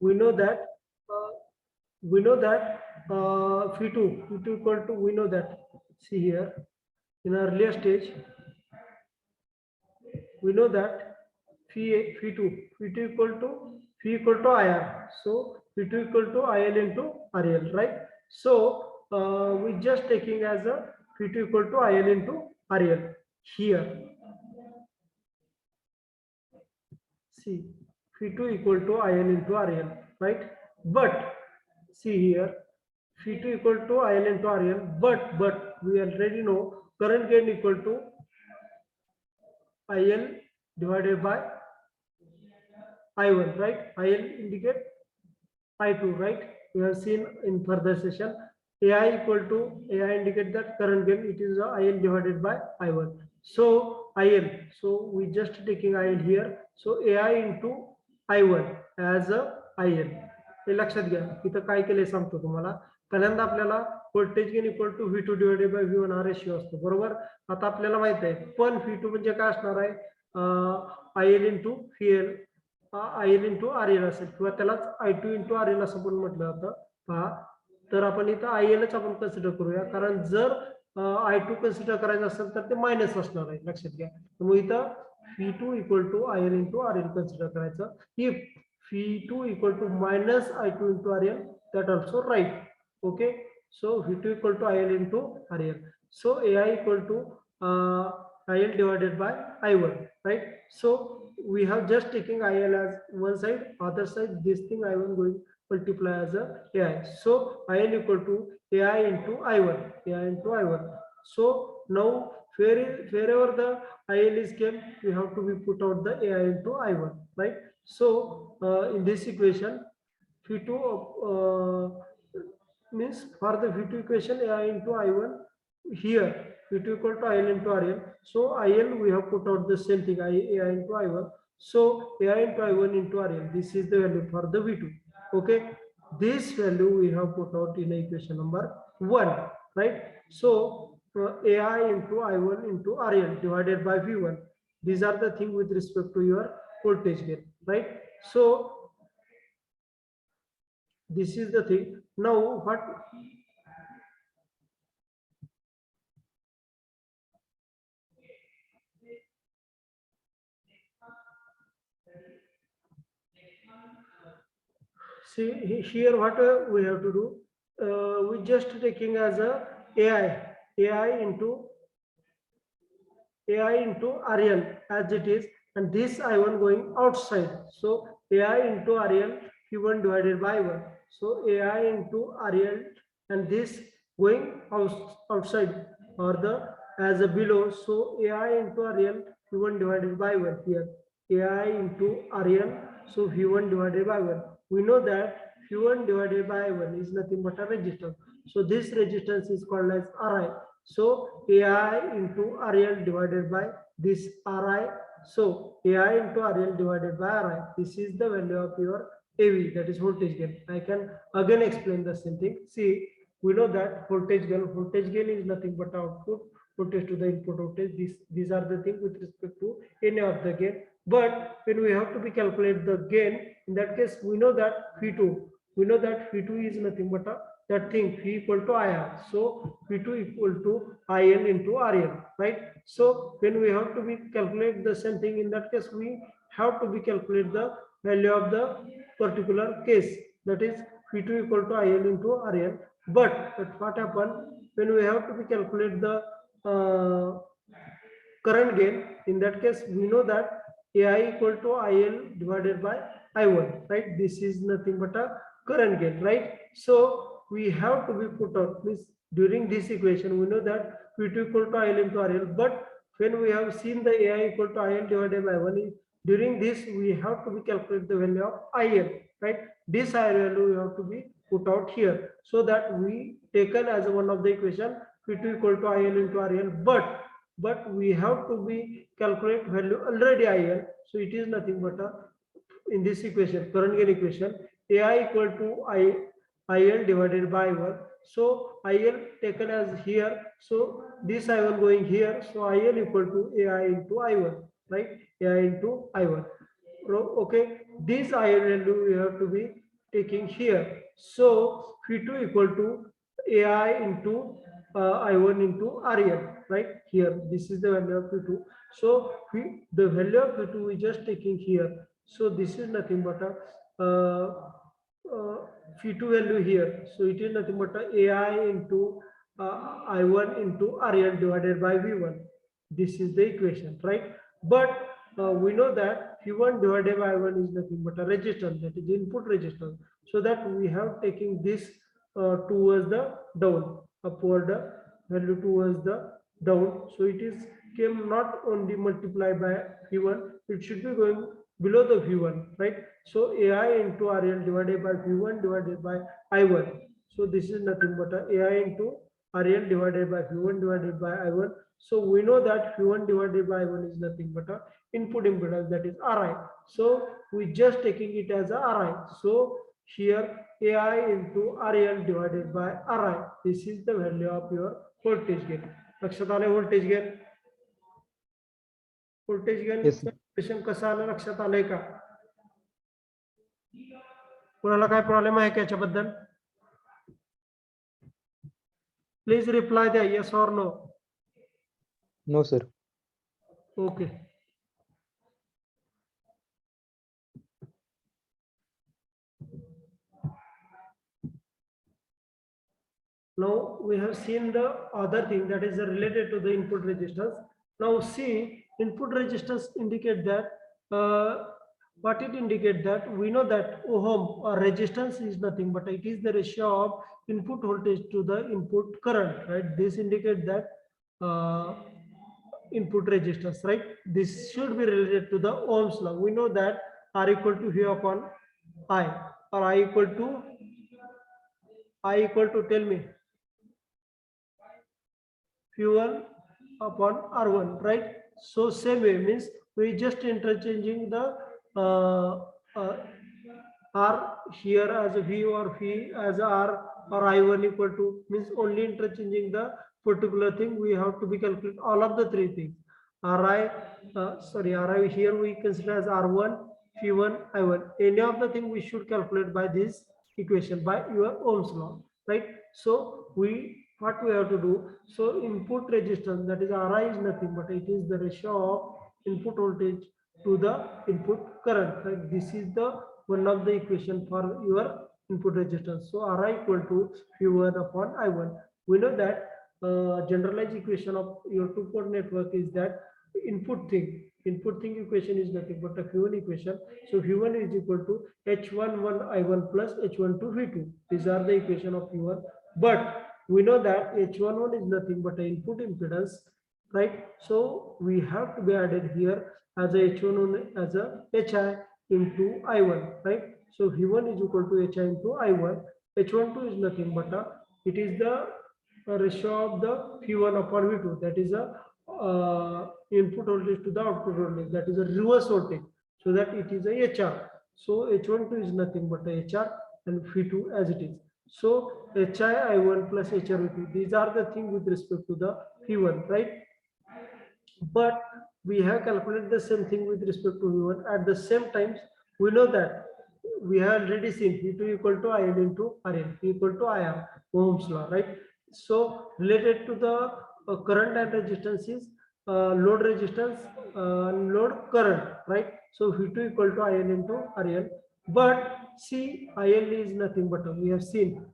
we know that uh, phi2 equal to, we know that, see here, in earlier stage we know that phi2 equal to IR. So phi2 equal to IL into RL, right? So we just taking as a phi2 equal to IL into RL here. See, phi2 equal to IL into RL, right? But see here, phi2 equal to IL into RL, but we already know current gain equal to IL divided by I1, right? IL indicate I2, right? We have seen in further session. AI indicate that current gain, it is IL divided by I1. So IL, so we just taking IL here. So AI into I1 as a IL. हे लक्षात घ्या, इथं काय केलंय सांगतो तुम्हाला. पहिल्यांदा आपल्याला voltage gain equal to V2 divided by V1 हा रेशिओ असतो, बरोबर. आता आपल्याला माहित आहे, पण V2 म्हणजे काय असणार आहे, IL into VL, IL into RL असेल, किंवा त्यालाच I2 इंटू RL असं पण म्हटलं जातं. पहा, तर आपण इथं ILच आपण कन्सिडर करूया, कारण जर I2 कन्सिडर करायचं असेल तर ते मायनस असणार आहे, लक्षात घ्या. मग इथं V2 equal to IL into RL consider करायचं. If V2 equal to minus I2 into RL, that also right. Okay, so V2 equal to IL into RL. So AI equal to IL divided by I1, right? So we have just taking IL as one side, other side this thing I1 going multiply as a AI. So IL equal to AI into I1, AI into I1. So now wherever the IL is came, we have to be put out the AI into I1, right? So in this equation, V2 means for the V2 equation, AI into I1 here, V2 equal to IL into RL. So IL we have put out the same thing, AI into I1. So AI into I1 into RL, this is the value for the V2. Okay, this value we have put out in equation number 1, right? So AI into I1 into RL divided by V1. These are the thing with respect to your voltage gain, right? So this is the thing. Now what, see here what we have to do, we just taking as a AI into RL as it is, and this I1 going outside. So AI into RL Q1 divided by 1. So AI into RL and this going outside, or the as a below. So AI into RL Q1 divided by 1 here. AI into RL, so V1 divided by 1. We know that Q1 divided by 1 is nothing but a resistance. So this resistance is called as Ri. So AI into RL divided by this Ri. So AI into RL divided by Ri. This is the value of your AV, that is voltage gain. I can again explain the same thing. See, we know that voltage gain is nothing but output voltage to the input voltage. These are the things with respect to any of the gain. But when we have to be calculate the gain, in that case we know that V2 is nothing but that thing, V equal to IR. So V2 equal to IL into RL, right? So when we have to be calculate the same thing, in that case we have to be calculate the value of the particular case, that is V2 equal to IL into RL. But what happen when we have to be calculate the current gain? In that case we know that AI equal to IL divided by I1, right? This is nothing but a current gain, right? So we have to be put out, means during this equation we know that V2 equal to IL into RL, but when we have seen the AI equal to IL divided by 1, during this we have to be calculate the value of IL, right? This IL value we have to be put out here, so that we taken as one of the equation V2 equal to IL into RL, but we have to be calculate value already IL. So it is nothing but a, in this equation, current gain equation, AI equal to IL divided by 1. So IL taken as here, so this I1 going here, so IL equal to AI into I1, right? AI into I1. Okay, this IL value we have to be taking here. So Phi2 equal to AI into I1 into RN, right? Here, this is the value of Phi2. So the value of Phi2 we just taking here. So this is nothing but a Phi2 value here. So it is nothing but a AI into I1 into RN divided by V1. This is the equation, right? But we know that Q1 divided by I1 is nothing but a resistance, that is input resistance. So that we have taken this towards the down, upward value towards the down. So it is came not only multiplied by V1, it should be going below the V1, right? So AI into RL divided by V1 divided by I1. So this is nothing but a AI into RL divided by V1 divided by I1. So we know that Q1 divided by I1 is nothing but a input impedance, that is Ri. So we just taking it as a Ri. So here AI into RL divided by Ri. This is the value of your voltage gain. लक्षात आले voltage gain? Voltage gain Yes, sir. Expression कसं आलं लक्षात आलंय का? कोणाला काय problem आहे का याच्याबद्दल? प्लीज रिप्लाय द्या, yes or no. No, sir. Okay. Now we have seen the other thing that is related to the input resistance. Now see, input resistance indicate that what it indicate that we know that ohm or resistance is nothing but it is the ratio of input voltage to the input current, right? This indicate that input resistance, right? This should be related to the Ohm's law. We know that R equal to V upon I, or I equal to tell me Q1 upon R1, right? So same way means we just interchanging the R here as a V or V as a R, or I1 equal to, means only interchanging the particular thing. We have to be calculate all of the three things. Ri here we consider as R1, V1, I1. Any of the thing we should calculate by this equation, by your Ohm's law, right? So what we have to do, so input resistance, that is Ri, is nothing but it is the ratio of input voltage to the input current, right? This is the one of the equation for your input resistance. So Ri equal to V1 upon I1. We know that generalized equation of your two-port network is that input thing equation is nothing but a V1 equation. So V1 is equal to H11 I1 plus H12 V2. These are the equation of V1. But we know that H11 is nothing but an input impedance, right? So we have to be added here as a H11 as a HI into I1, right? So V1 is equal to HI into I1. H12 is nothing but it is the ratio of the V1 upon V2, that is a input voltage to the output voltage, that is a reverse voltage, so that it is a HR. So H12 is nothing but a HR and V2 as it is. So HI I1 plus HR V2, these are the things with respect to the V1, right? But we have calculated the same thing with respect to V1. At the same time, we know that we have already seen V2 equal to IL into RL equal to IR, Ohm's law, right? So related to the current and resistance is load resistance and load current, right? So V2 equal to IL into RL. But see, IL is nothing but we have seen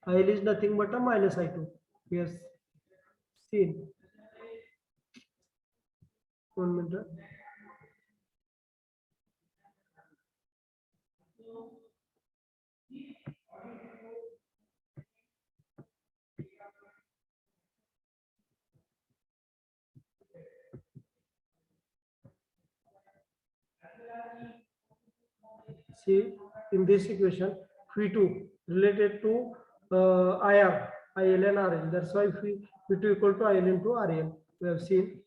IL is nothing but a minus I2. We have seen. 1 minute. See, in this equation, V2 related to IR, IL and RL. That's why V2 equal to IL into RL. We have seen.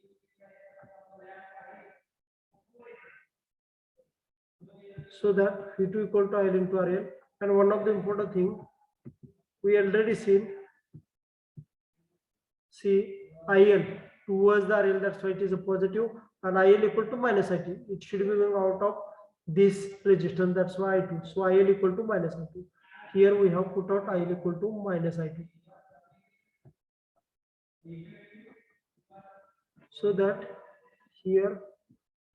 So that V2 equal to IL into RL. And one of the important thing we already seen. See, IL towards the RL, that's why it is a positive, and IL equal to minus IT. It should be going out of this resistance, that's why I2. So IL equal to minus I2. Here we have put out IL equal to minus I2. So that here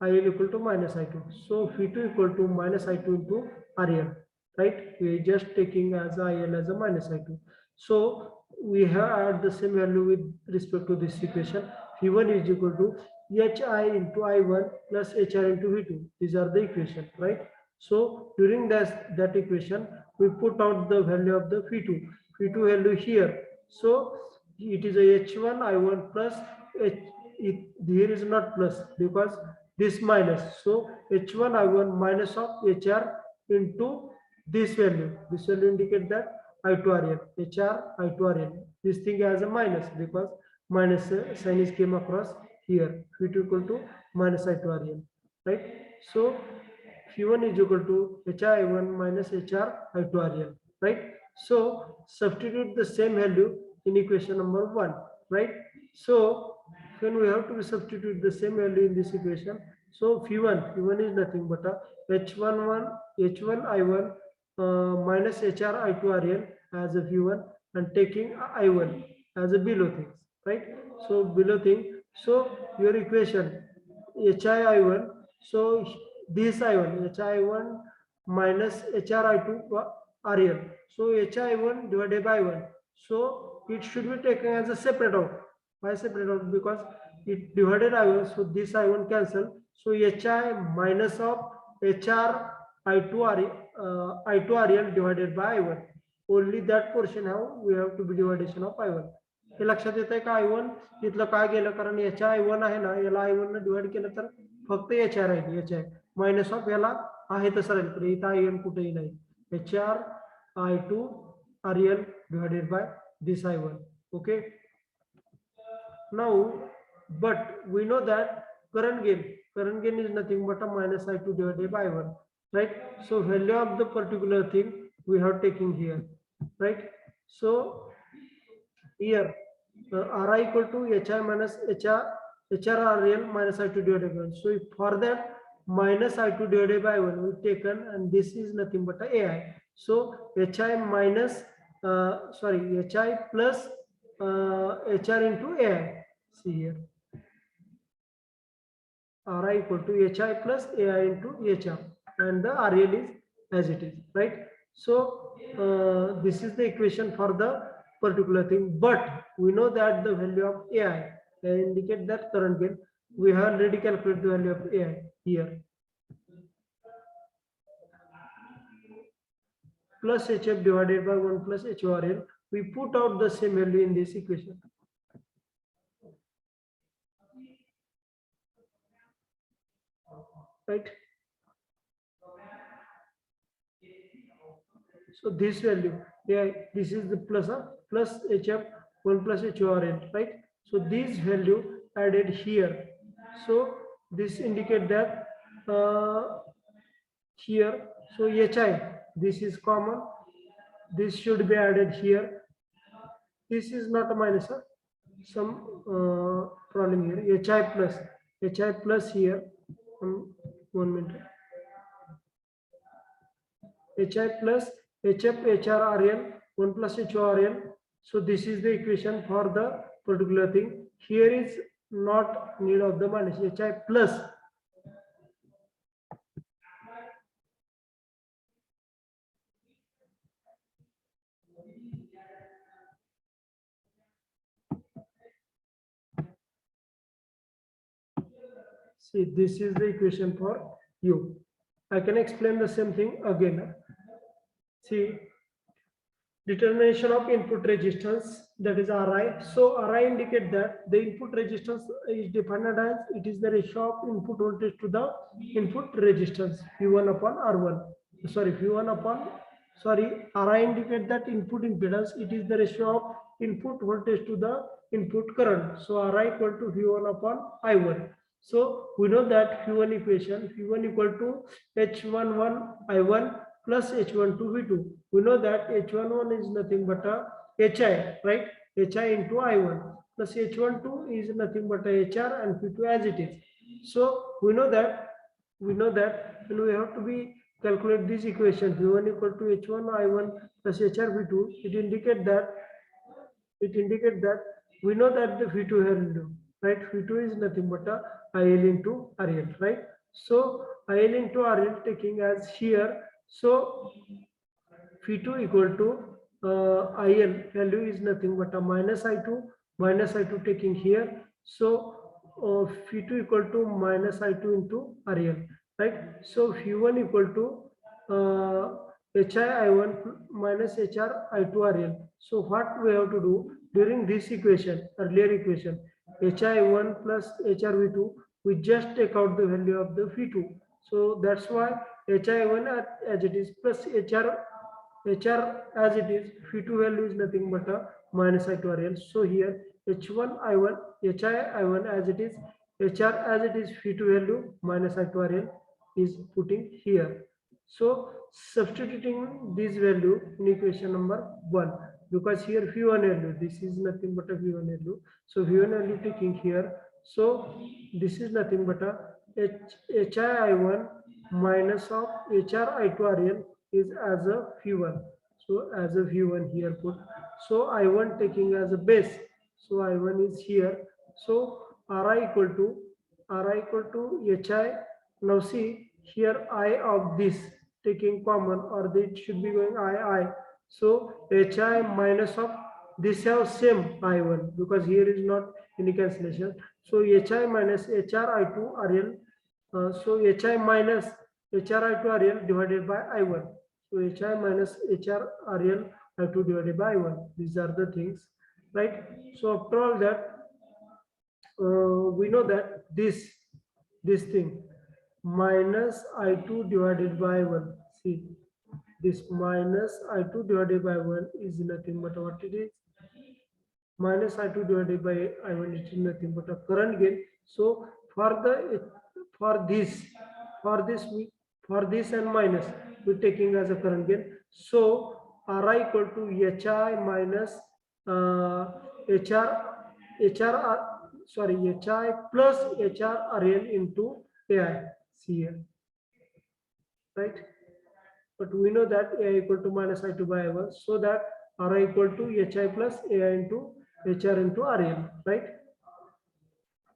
IL equal to minus I2. So V2 equal to minus I2 into RL, right? We are just taking as IL as a minus I2. So we have the same value with respect to this equation. V1 is equal to HI into I1 plus HR into V2. These are the equation, right? So during that equation, we put out the value of the V2. V2 value here. So it is a H1 I1 plus H. Here is not plus because this minus. So H1 I1 minus of HR into this value. This will indicate that I2 RL, HR I2 RL. This thing has a minus because minus sign is came across here. V2 equal to minus I2 RL, right? So V1 is equal to HI1 minus HR I2 RL, right? So substitute the same value in equation number 1, right? So when we have to substitute the same value in this equation, so V1 is nothing but a H1 I1 minus HR I2 RL as a V1 and taking I1 as a below things, right? So below thing, so your equation HI I1, so this I1 HI1 minus HR I2 RL, so HI1 divided by 1, so it should be taken as a separate out. Why separate out? Because it divided I1, so this I1 cancel, so HI minus of HR I2 RL divided by I1, only that portion we have to be division of I1. हे लक्षात येत आहे का? I1 इथलं काय गेलं, कारण याच्या I1 आहे ना, याला I1 ने डिवाइड केलं तर फक्त HR Raheel, HR minus of याला आहे तसं राहील, तर इथं I1 कुठेही नाही. HR I2 RL divided by this I1. Okay, now but we know that current gain is nothing but a minus I2 divided by I1, right? So value of the particular thing we have taken here, right? So here Ri equal to HI minus HRRL minus I2 divided by 1. So if for that minus I2 divided by 1 will taken, and this is nothing but a AI. So HI minus HI plus HR into AI. See here, Ri equal to HI plus AI into HR, and the RL is as it is, right? So this is the equation for the particular thing, but we know that the value of AI indicate that current gain. We have already calculated the value of AI here. Plus HF divided by 1 plus HORL. We put out the same value in this equation. Right? So this value, yeah, this is the plus HF 1 plus HORL, right? So this value added here. So this indicate that here, so HI, this is common. This should be added here. This is not a minus, some problem here. HI plus here. 1 minute. HI plus HF HRRL 1 plus HORL. So this is the equation for the particular thing. Here is not need of the minus, HI plus. See, this is the equation for you. I can explain the same thing again. See, determination of input resistance, that is Ri. So Ri indicate that the input resistance is defined as it is the ratio of input voltage to the input resistance V1 upon R1. Sorry, V1 upon, sorry, Ri indicate that input impedance, it is the ratio of input voltage to the input current. So Ri equal to V1 upon I1. So we know that V1 equation, V1 equal to H11 I1 plus H12 V2. We know that H11 is nothing but a HI, right? HI into I1 plus H12 is nothing but a HR and V2 as it is. So we know that we know that, and we have to be calculate this equation v1 equal to h1 I1 plus hr v2. It indicate that we know that the v2 value, right? v2 is nothing but a IL into RL, right? So IL into RL taking as here, so v2 equal to IL value is nothing but a minus I2 taking here. So v2 equal to minus I2 into RL, right? So v1 equal to HI I1 minus HR I2 RL. So what we have to do during this equation, earlier equation, HI1 plus HRV2, we just take out the value of the v2. So that's why HI1 as it is plus HR as it is, v2 value is nothing but a minus I2 RL. So here H1 I1, HI I1 as it is, HR as it is, v2 value minus I2 RL is putting here. So substituting this value in equation number 1, because here v1 value, this is nothing but a v1 value. So v1 value taking here. So this is nothing but a HI1 minus of HR I2 RL is as a v1. So as a v1 here put. So I1 taking as a base. So I1 is here. So Ri equal to HI. Now see here I of this taking common, or it should be going I. So HI minus of this have same I1, because here is not any cancellation. So HI minus HRI2 RL. So HI minus HRI2 RL divided by I1. So HI minus HRRL I2 divided by I1. These are the things, right? So after all that, we know that this thing minus I2 divided by 1. See, this minus I2 divided by 1 is nothing but what it is. Minus I2 divided by I1, it is nothing but a current gain. So for this for this and minus, we're taking as a current gain. So Ri equal to HI minus HI plus HRRL into AI. See here, right? But we know that AI equal to minus I2 by I1, so that Ri equal to HI plus AI into HR into RL, right?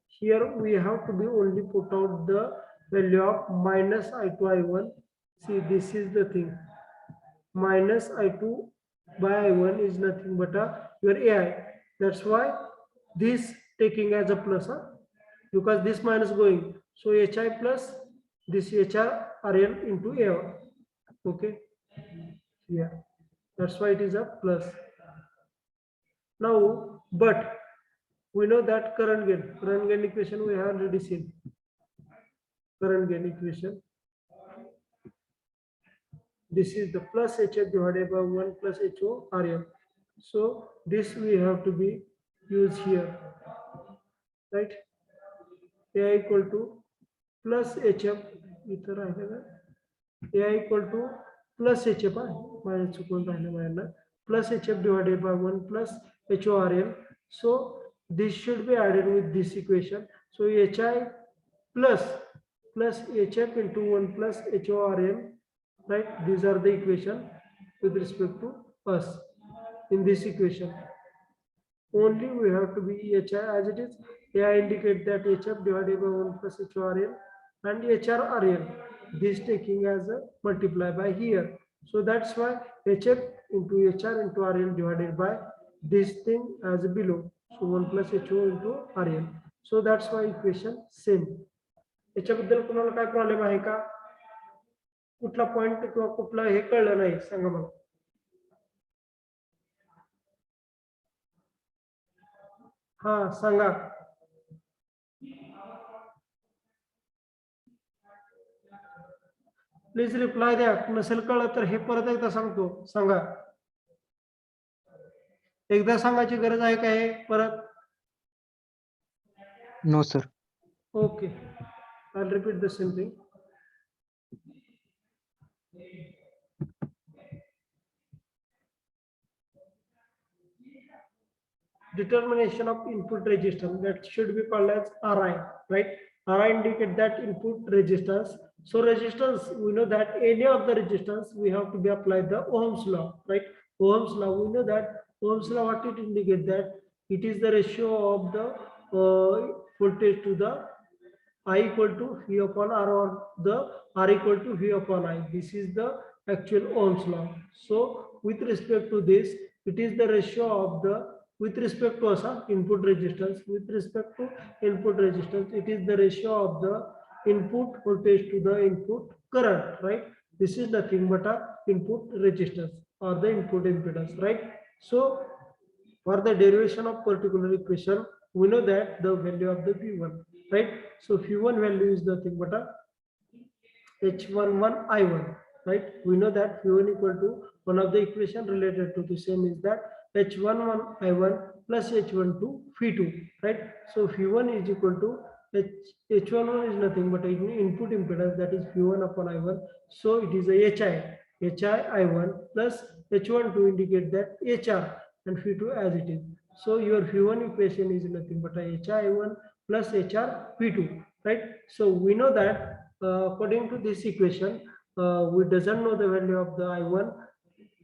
Here we have to be only put out the value of minus I2 I1. See, this is the thing. Minus I2 by I1 is nothing but your AI. That's why this taking as a plus, because this minus going. So HI plus this HR RL into AI. Okay. Yeah. That's why it is a plus. Now, but we know that current gain equation we have already seen. Current gain equation. This is the plus HF divided by 1 plus HO RL. So this we have to be used here, right? AI equal to plus HF, AI equal to plus HF, plus HF divided by 1 plus HORL. So this should be added with this equation. So HI plus HF into 1 plus HORL, right? These are the equation with respect to us in this equation. Only we have to be HI as it is. AI indicate that HF divided by 1 plus HORL and HRRL. This taking as a multiply by here. So that's why HF into HR into RL divided by this thing as below. So 1 plus HO into RL. So that's why equation same. याच्याबद्दल कोणाला काय problem आहे का? कुठला point किंवा कुठला हे कळलं नाही सांगा मला. हा सांगा. प्लीज रिप्लाय द्या. नसेल कळलं तर हे परत एकदा सांगतो. सांगा. एकदा सांगायची गरज आहे का हे परत? No, sir. Okay. I'll repeat the same thing. Determination of input resistance, that should be called as Ri, right? Ri indicate that input resistance So resistance, we know that any of the resistance, we have to be applied the Ohm's law, right? Ohm's law, we know that Ohm's law, what it indicate that it is the ratio of the voltage to the I equal to V upon R, or the R equal to V upon I. This is the actual Ohm's law. So with respect to this, it is the ratio of the, with respect to input resistance, with respect to input resistance, it is the ratio of the input voltage to the input current, right? This is nothing but a input resistance or the input impedance, right? So for the derivation of particular equation, we know that the value of the V1, right? So V1 value is nothing but a H11 I1, right? We know that V1 equal to, one of the equation related to the same is that H11 I1 plus H12 V2, right? So V1 is equal to H11 is nothing but an input impedance, that is V1 upon I1. So it is a HI I1 plus H12 indicate that HR and V2 as it is. So your V1 equation is nothing but a HI I1 plus HR V2, right? So we know that according to this equation, we doesn't know the value of the I1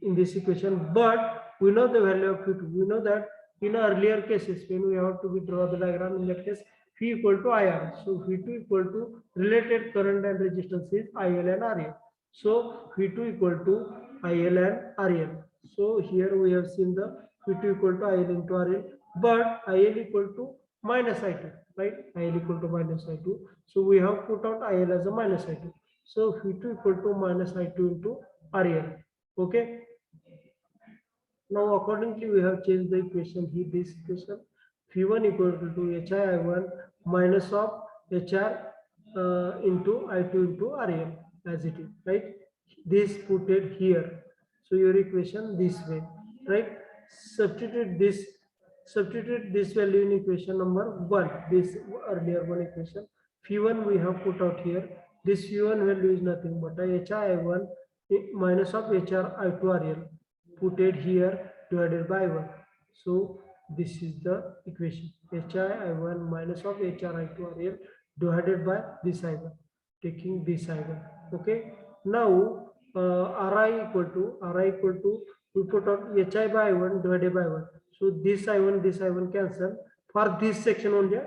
in this equation, but we know the value of V2. We know that in earlier cases, when we have to draw the diagram, in that case, V equal to IR. So V2 equal to related current and resistance is IL and RL. So V2 equal to IL and RL. So here we have seen the V2 equal to IL into RL, but IL equal to minus I2, right? IL equal to minus I2. So we have put out IL as a minus I2. So V2 equal to minus I2 into RL. Okay. Now accordingly we have changed the equation here. This equation V1 equal to HI1 minus of HR into I2 into RL as it is, right? This put it here. So your equation this way, right? Substitute this value in equation number 1, this earlier one equation. V1 we have put out here. This V1 value is nothing but a HI1 minus of HR I2 RL, put it here divided by 1. So this is the equation, HI1 minus of HR I2 RL divided by this I1, taking this I1. Okay. Now Ri equal to, we put out HI by I1 divided by 1. So this I1 cancel for this section only.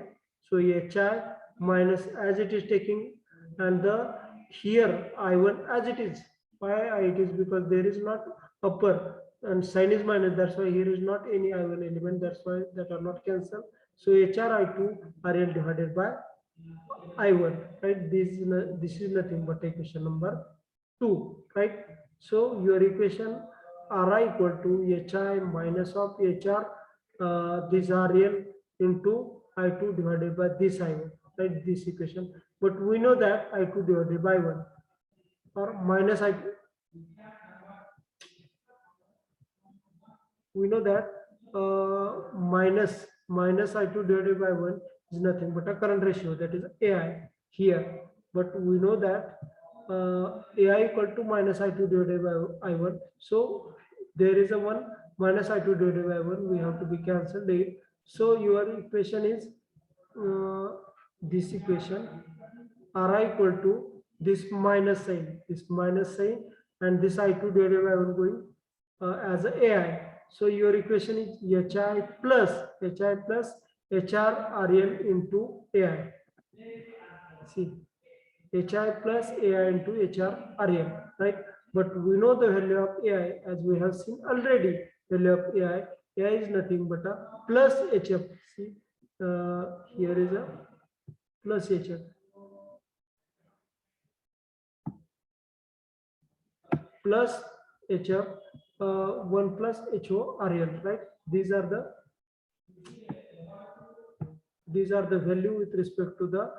So HI minus as it is taking, and the here I1 as it is. Why it is? Because there is not upper and sign is minus. That's why here is not any I1 element. That's why that are not cancelled. So HRI2 RL divided by I1, right? This is nothing but equation number 2, right? So your equation Ri equal to HI minus of HR this RL into I2 divided by this I1, right? This equation. But we know that I2 divided by 1 or minus I2. We know that minus I2 divided by 1 is nothing but a current ratio, that is AI here. But we know that AI equal to minus I2 divided by I1. So there is a 1 minus I2 divided by 1. We have to be cancelled it. So your equation is this equation Ri equal to this minus sign, and this I2 divided by 1 going as a AI. So your equation is HI plus HR RL into AI. See, HI plus AI into HR RL, right? But we know the value of AI as we have seen already. Value of AI is nothing but a plus HF. See, here is a plus HF. Plus HF 1 plus HO RL, right? These are the value with respect to the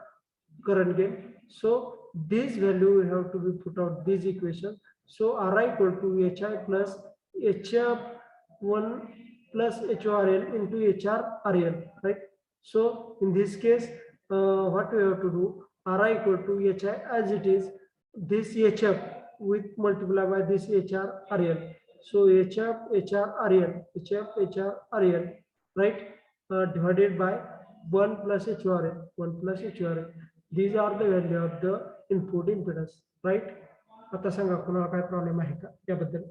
current gain. So this value we have to be put out this equation. So Ri equal to HI plus HF1 plus HORL into HRRL, right? So in this case, what we have to do, Ri equal to HI as it is, this HF with multiply by this HRRL. So HF right? Divided by 1 plus HRL. These are the value of the input impedance, right. आता सांगा कोणाला काय problem आहे का याबद्दल.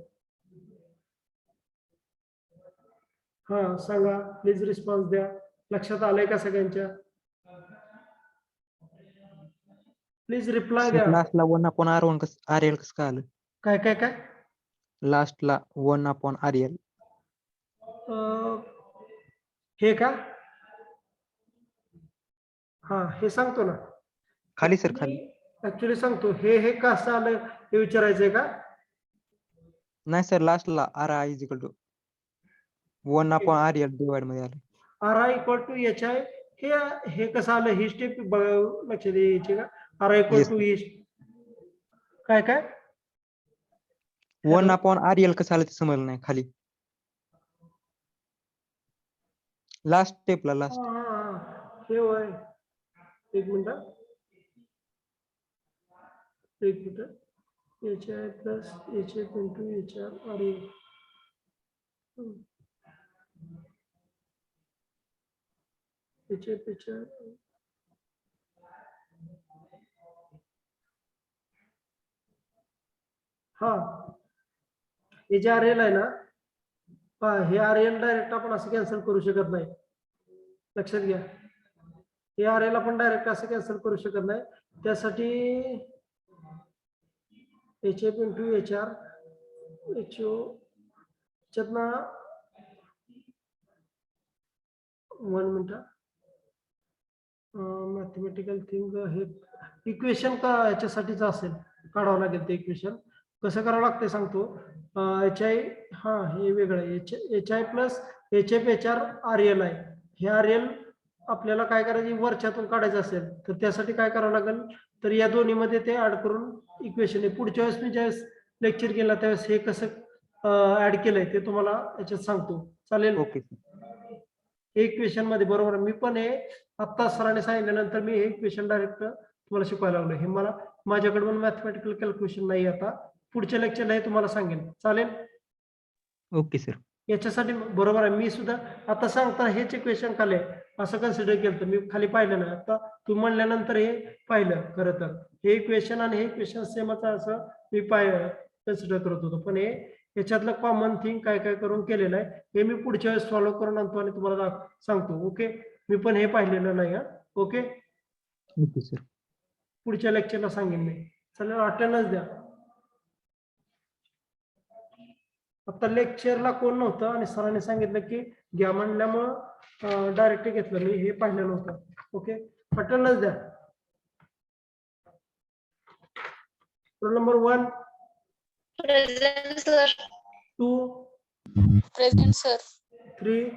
हा सांगा, please response द्या. लक्षात आलंय का सगळ्यांच्या? प्लीज रिप्लाय द्या. लास्टला 1/R1 RL कसं काय आलं? काय काय काय लास्टला 1/RL. हे का? हा हे सांगतो ना खाली सर खाली. ऍक्च्युली सांगतो. हे कसं आलं हे विचारायचंय का? नाही सर, लास्टला RI = 1/RL डिवाइड मध्ये आलं. RI = HI. हे कसं आलं ही स्टेप लक्षात द्यायची का? RI Yes, = ही काय काय 1/RL कसं आलं ते समजलं नाही खाली. लास्ट स्टेपला लास्ट. हे होय. एक minute HI plus HF × HR RA. HF HR हा हे जे RL आहे ना, हे RL डायरेक्ट आपण असं कॅन्सल करू शकत नाही. लक्षात घ्या, हे RL आपण डायरेक्ट असं कॅन्सल करू शकत नाही. त्यासाठी HF × HR HO च्यातनं 1 मिनिट मॅथमॅटिकल थिंग हे इक्वेशन का याच्यासाठीच असेल, काढावं लागेल ते इक्वेशन. कसं करावं लागतं सांगतो. HI हे वेगळं आहे. HI plus HF HR RL आहे. हे RL आपल्याला काय करायचं वरच्यातून काढायचं असेल तर त्यासाठी काय करावं लागेल, तर या दोन्हीमध्ये ते ऍड करून इक्वेशन आहे. पुढच्या वेळेस मी ज्यावेळेस लेक्चर केला त्यावेळेस हे कसं ऍड केलंय ते तुम्हाला याच्यात सांगतो. चालेल? ओके. हे इक्वेशन मध्ये बरोबर. मी पण हे आत्ता सरांनी सांगितल्यानंतर मी हे इक्वेशन डायरेक्ट तुम्हाला शिकवायला लागलो. हे मला माझ्याकडे पण मॅथमॅटिकल कॅल्क्युलेशन नाही. आता पुढच्या लेक्चरला हे तुम्हाला सांगेन. चालेल? Okay sir. याच्यासाठी बरोबर आहे. मी सुद्धा आता सांगता हेच इक्वेशन खाली असं कन्सिडर केलं तर मी खाली पाहिलं ना. आता तू म्हणल्यानंतर हे पाहिलं. खरं तर हे इक्वेशन आणि हे इक्वेशन सेमच असं मी कन्सिडर करत होतो. पण हे याच्यातलं कॉमन थिंग काय काय करून केलेलं आहे हे मी पुढच्या वेळेस सॉल्व्ह करून आणतो आणि तुम्हाला सांगतो. ओके, मी पण हे पाहिलेलं नाही. Okay okay sir. पुढच्या लेक्चरला सांगेन मी. चालेल, अटेंडन्स द्या. आता लेक्चरला कोण नव्हतं आणि सरांनी सांगितलं की घ्या म्हणल्यामुळं डायरेक्ट घेतलं. मी हे पाहिलं नव्हतं. ओके, अटेंडन्स द्या. Roll number 1 Present, sir. 2 Present, sir. 3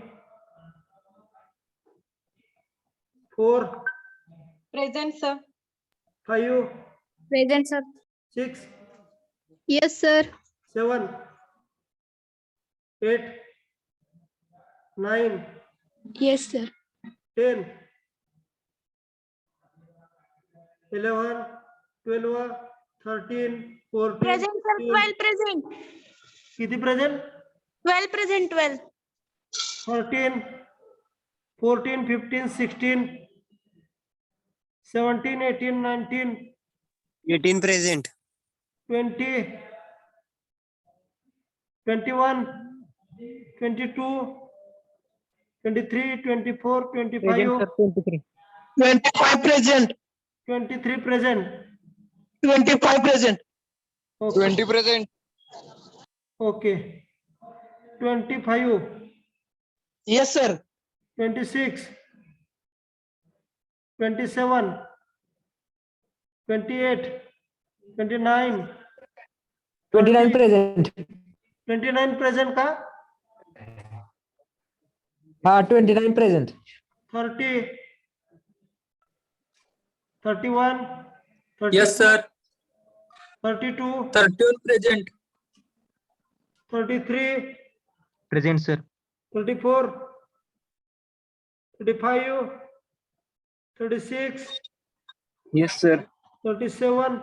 4 Present, sir. 5 Present, sir. 6 Yes, sir. 7 8 9 Yes, sir. 10 11 12 13 14 Present, sir. 12 present. किती present? 12 present, 12. 13 14 15 16 17 18 19 18 present. 20 21 22 23 24 Present 25 sir 23. 25 present. 23 present. 25 present. Okay. 20 present. Okay. 25 Yes, sir. 26 27 28 29 29 present. 29 present का? 29 present. 30 31 32 Yes, sir. 32 31 present. 33 Present sir. 34 35 36 Yes, sir. 37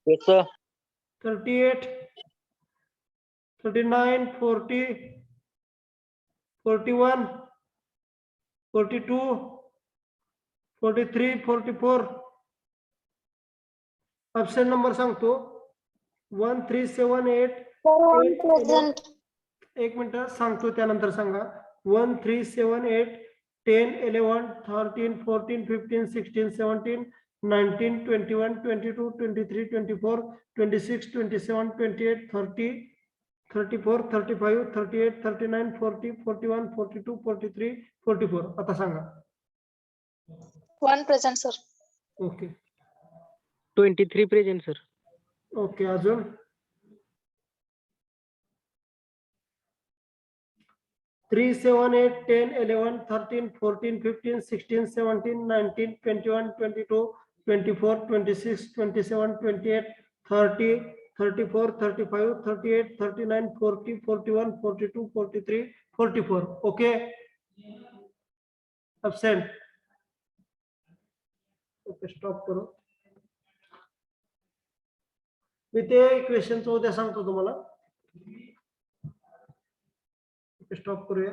Yes, sir. 38 39 40 41 42 43 44 option number सांगतो 1378 present. एक minute सांगतो त्यानंतर सांगा 1378 10 11 13 14 15 16 17 19 21 22 23 24 26 27 28 30 34 35 38 39 40 41 42 43 44 आता सांगा 1 present, sir. Okay 23 present sir. Okay अजून 3 7 8 10 11 13 14 15 16 17 19 21 22 24 26 27 28 30 34 35 38 39 40 41 42 43 44 okay absent okay stop करू मी ते क्वेश्चनचं उद्या सांगतो तुम्हाला स्टॉप करूया